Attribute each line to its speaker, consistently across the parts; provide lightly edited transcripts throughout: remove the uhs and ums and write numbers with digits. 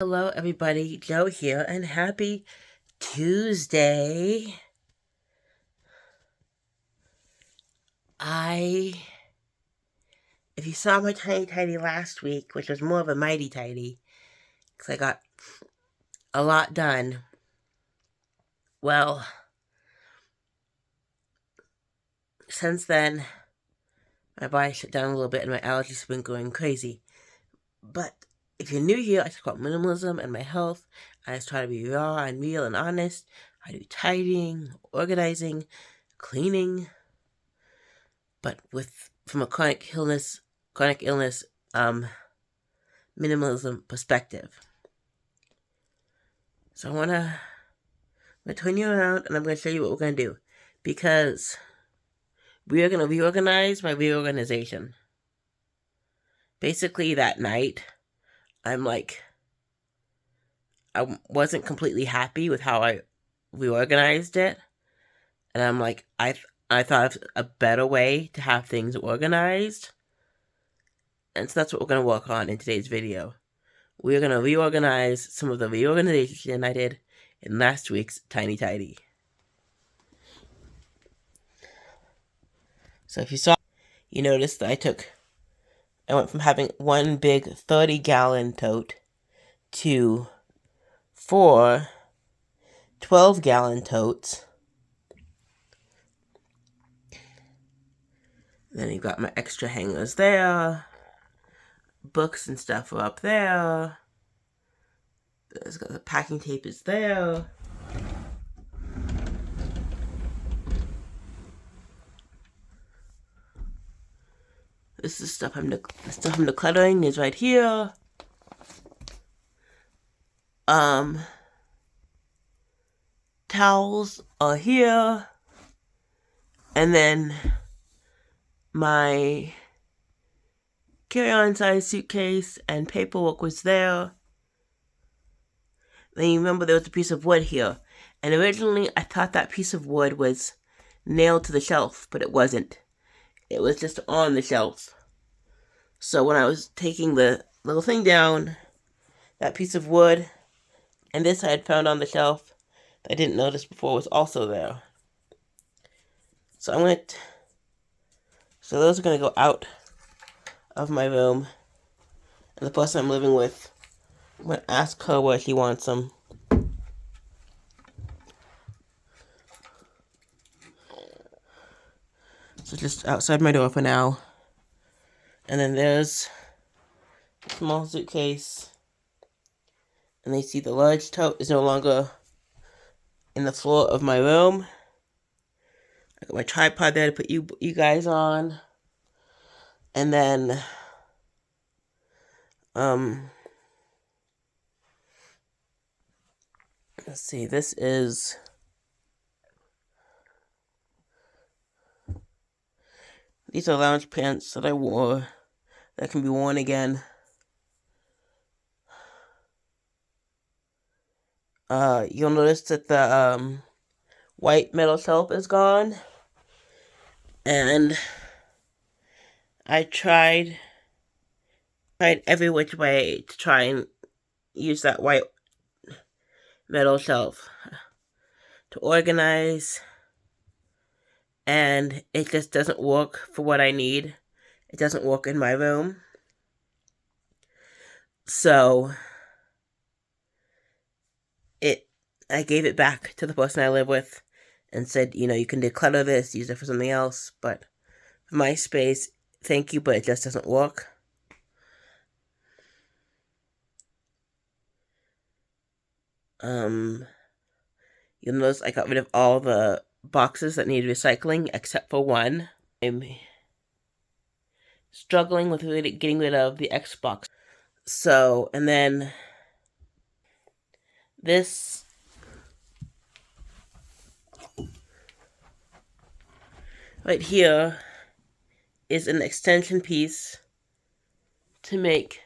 Speaker 1: Hello everybody, Joe here, and happy Tuesday. If you saw my tiny tidy last week, which was more of a mighty tidy, because I got a lot done, well, since then, my body shut down a little bit and my allergies have been going crazy. But if you're new here, I talk about minimalism and my health. I just try to be raw and real and honest. I do tidying, organizing, cleaning, but from a chronic illness minimalism perspective. So I'm gonna turn you around and I'm gonna show you what we're gonna do, because we are gonna reorganize my reorganization. Basically, that night, I wasn't completely happy with how I reorganized it, and I thought of a better way to have things organized, and so that's what we're gonna work on in today's video. We're gonna reorganize some of the reorganization I did in last week's Tiny Tidy. So if you saw, you noticed that I went from having one big 30-gallon tote to 4 12-gallon totes. Then you've got my extra hangers there. Books and stuff are up there. The packing tape is there. This is stuff I'm decluttering is right here. Towels are here. And then my carry-on size suitcase and paperwork was there. Then you remember there was a piece of wood here. And originally I thought that piece of wood was nailed to the shelf, but it wasn't. It was just on the shelf. So when I was taking the little thing down, that piece of wood and this I had found on the shelf that I didn't notice before was also there. So those are going to go out of my room. And the person I'm living with, I'm going to ask her where she wants them. So just outside my door for now. And then there's a small suitcase. And they see the large tote is no longer in the floor of my room. I got my tripod there to put you guys on. And then let's see, these are lounge pants that I wore that can be worn again. You'll notice that the white metal shelf is gone. And I tried every which way to try and use that white metal shelf to organize, and it just doesn't work for what I need. It doesn't work in my room. So I gave it back to the person I live with and said, you can declutter this, use it for something else, but for my space, thank you, but it just doesn't work. You'll notice I got rid of all the boxes that need recycling except for one. I'm struggling with getting rid of the Xbox. So, and then this right here is an extension piece to make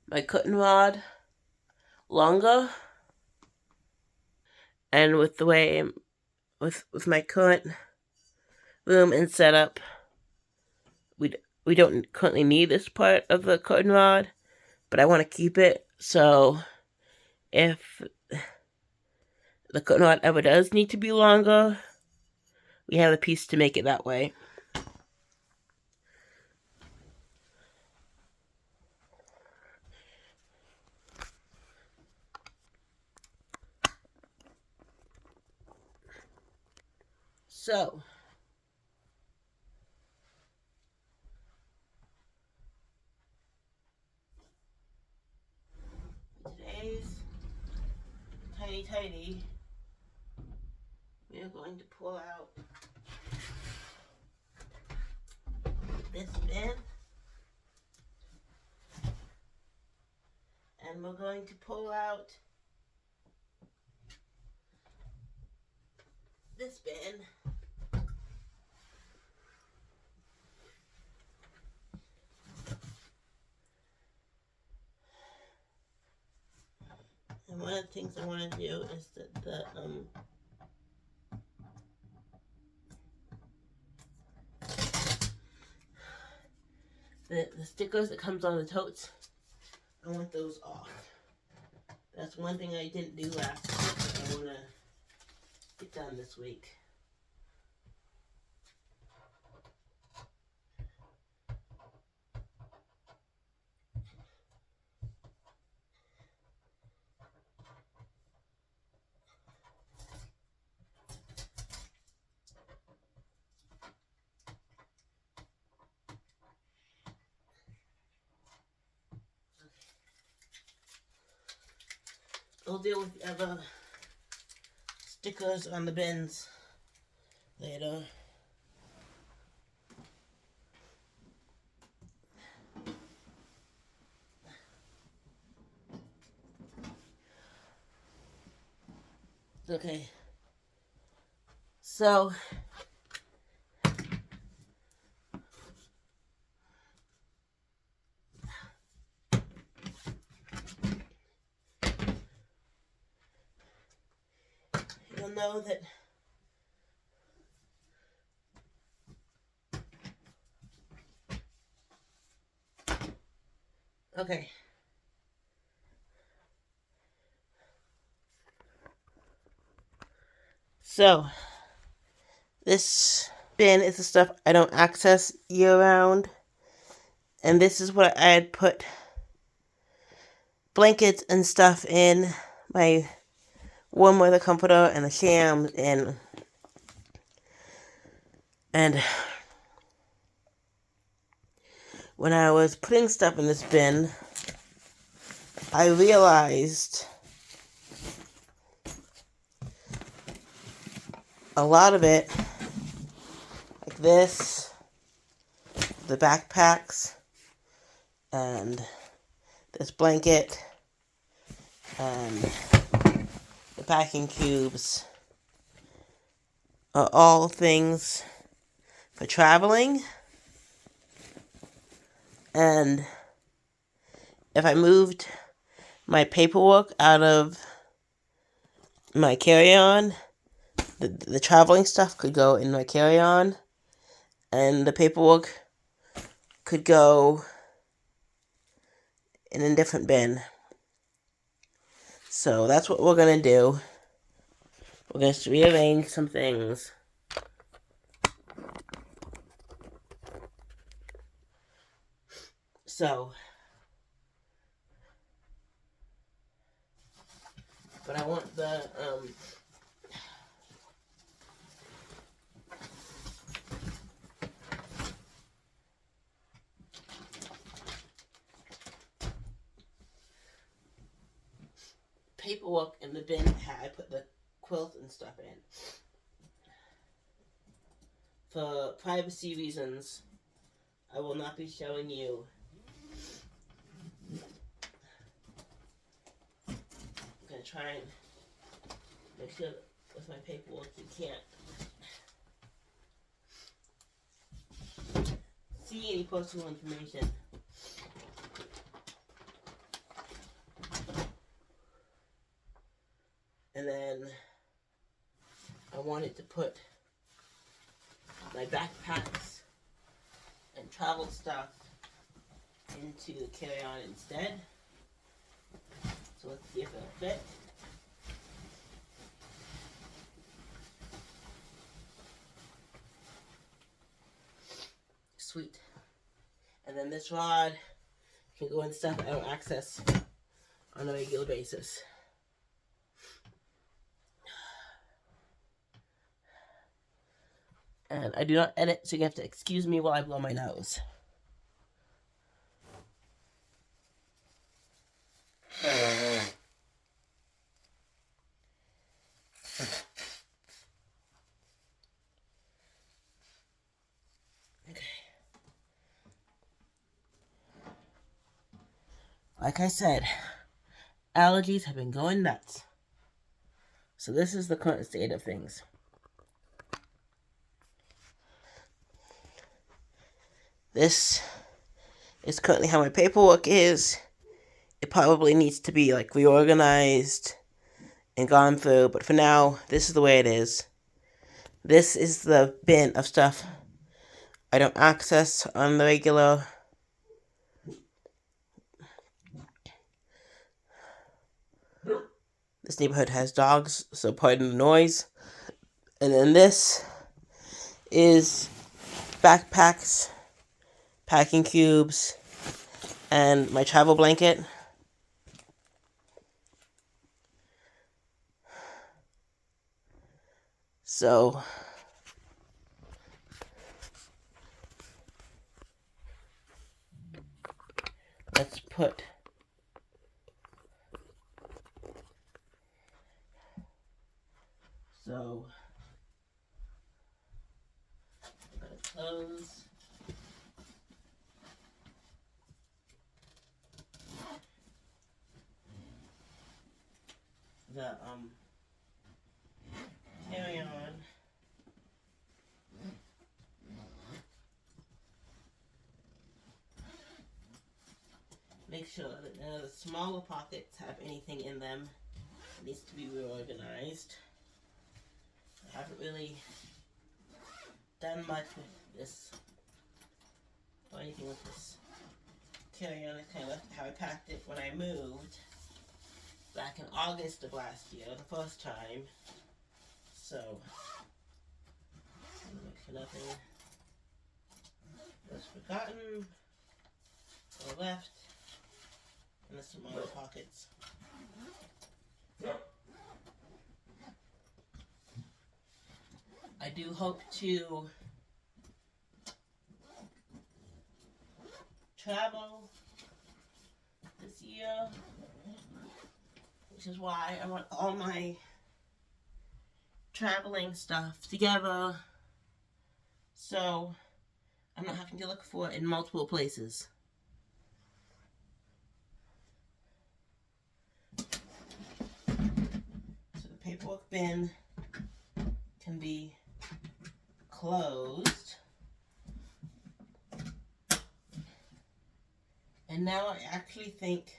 Speaker 1: my cutting rod longer. And with the way with my current room and setup, we don't currently need this part of the cutting rod, but I want to keep it, so If the knot ever does need to be longer, we have a piece to make it that way. So, today's tiny, we are going to pull out this bin, and we're going to pull out this bin. And one of the things I want to do is that the stickers that comes on the totes, I want those off. That's one thing I didn't do last week that I want to get done this week. I'll deal with the other stickers on the bins later. Okay. So, you'll know that okay. So, this bin is the stuff I don't access year round. And this is what I had put blankets and stuff in, my warm weather comforter and the shams in. And when I was putting stuff in this bin, I realized a lot of it, like this, the backpacks, and this blanket, and the packing cubes, are all things for traveling. And if I moved my paperwork out of my carry-on, the traveling stuff could go in my carry-on, and the paperwork could go in a different bin. So that's what we're going to do. We're going to rearrange some things. So, but I want the paperwork in the bin I put the quilt and stuff in. For privacy reasons, I will not be showing you. I'm going to try and make sure that with my paperwork you can't see any personal information. And then I wanted to put my backpacks and travel stuff into the carry-on instead. So let's see if it'll fit. Sweet. And then this rod can go in stuff I don't access on a regular basis. And I do not edit, so you have to excuse me while I blow my nose. Okay. Like I said, allergies have been going nuts. So this is the current state of things. This is currently how my paperwork is. It probably needs to be like reorganized and gone through, but for now, this is the way it is. This is the bin of stuff I don't access on the regular. This neighborhood has dogs, so pardon the noise. And then this is backpacks, packing cubes, and my travel blanket. So let's put I'm gonna close the carry-on. Make sure that none of the smaller pockets have anything in them. It needs to be reorganized. I haven't really done much with this or anything with this carry-on. It's kind of how I packed it when I moved back in August of last year, the first time. So, make sure nothing was forgotten or left in the smaller pockets. I do hope to travel this year, which is why I want all my traveling stuff together so I'm not having to look for it in multiple places. So the paperwork bin can be closed. And now I actually think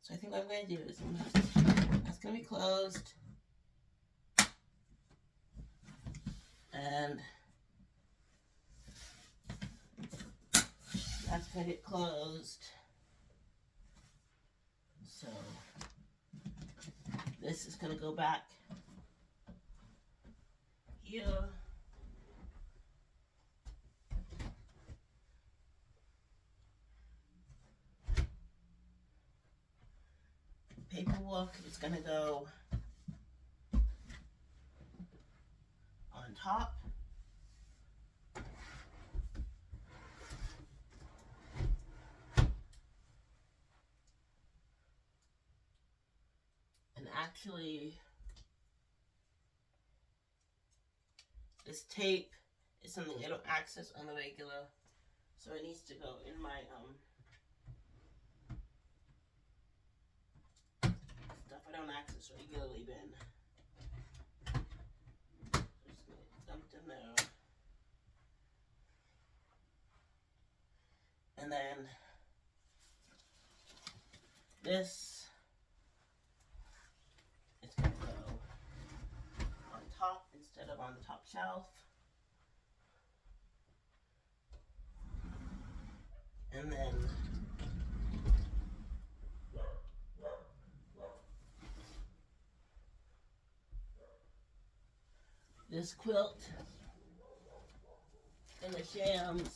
Speaker 1: so I think what I'm going to do is that's going to be closed. And that's going to get closed. So this is going to go back here. Paperwork is going to go on top. And actually, this tape is something I don't access on the regular, so it needs to go in my stuff I don't access regularly bin. So just gonna get dumped in there. And then this shelf. And then this quilt and the shams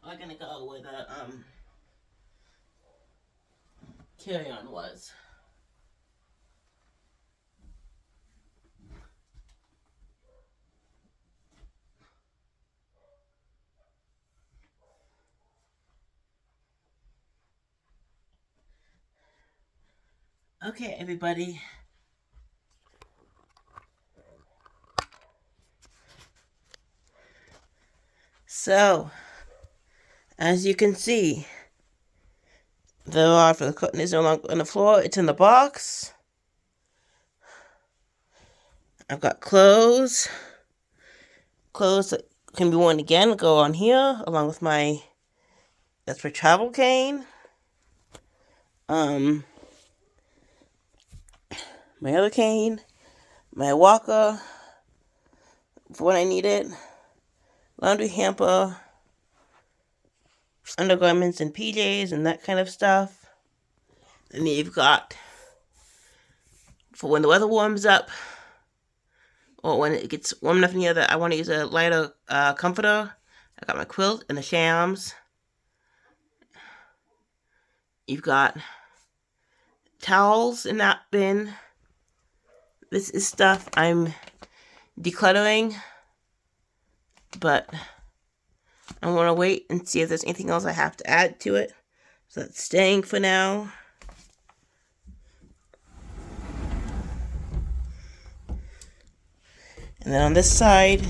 Speaker 1: are gonna go where the carry-on was. Okay, everybody. So, as you can see, the rod for the cotton is no longer on the floor. It's in the box. I've got clothes. Clothes that can be worn again go on here, along with my, that's for travel cane. My other cane. My walker, for when I need it. Laundry hamper. Undergarments and PJs and that kind of stuff. And then you've got, for when the weather warms up, or when it gets warm enough in here that I want to use a lighter comforter, I got my quilt and the shams. You've got towels in that bin. This is stuff I'm decluttering, but I want to wait and see if there's anything else I have to add to it. So that's staying for now. And then on this side,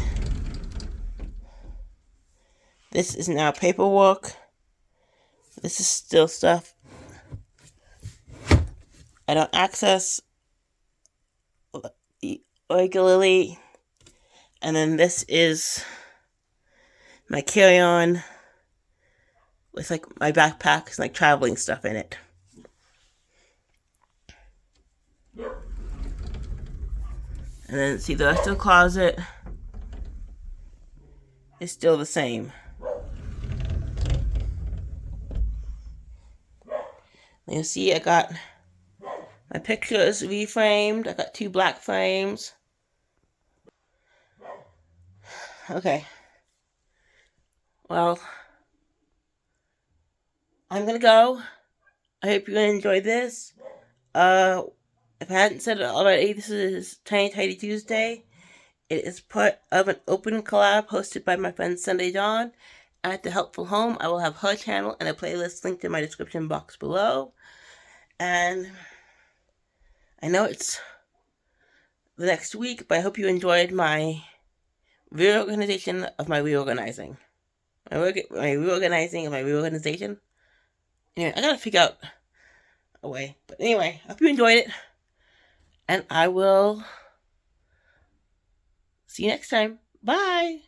Speaker 1: this is now paperwork. This is still stuff I don't access regularly. And then this is my carry-on with like my backpacks and like traveling stuff in it. And then see, the rest of the closet is still the same. And you'll see I got my pictures reframed. I got 2 black frames. Okay. Well, I'm gonna go. I hope you enjoyed this. If I hadn't said it already, this is Tiny Tidy Tuesday. It is part of an open collab hosted by my friend Sunday Dawn at The Helpful Home. I will have her channel and a playlist linked in my description box below. And I know it's the next week, but I hope you enjoyed my reorganization of my reorganizing. My reorganizing of my reorganization. Anyway, I gotta figure out a way. But anyway, I hope you enjoyed it. And I will see you next time. Bye!